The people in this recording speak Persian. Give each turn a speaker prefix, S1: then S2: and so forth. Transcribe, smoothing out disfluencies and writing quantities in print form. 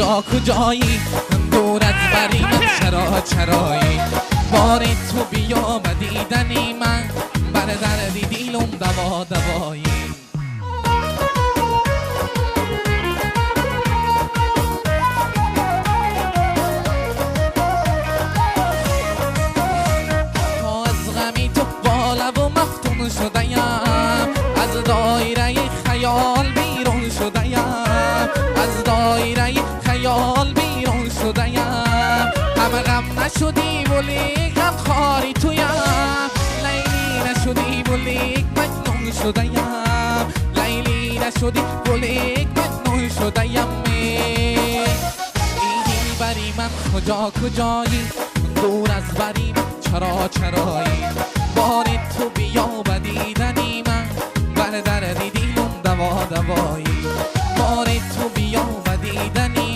S1: کجا کجایی دور از بری من چرا چرایی بار تو بیا و دیدنی من بر دردی دیلم دوا دوایی تا از غمی تو باله و مفتون شده‌ام از دایره خیال بیرون شده‌ام از دایره خیال بیرون شده‌ام هم غم نشدی ولی غم خاری تویم لیلی نشدی ولی مجنون شده‌ام لیلی نشدی ولی مجنون شده‌ام ای بری من کجا کجایی دور از بری من چرا چرایی بار تو بیا و دیدنی من بر دردی دیلم دوا دوایی بار تو بیا و دیدنی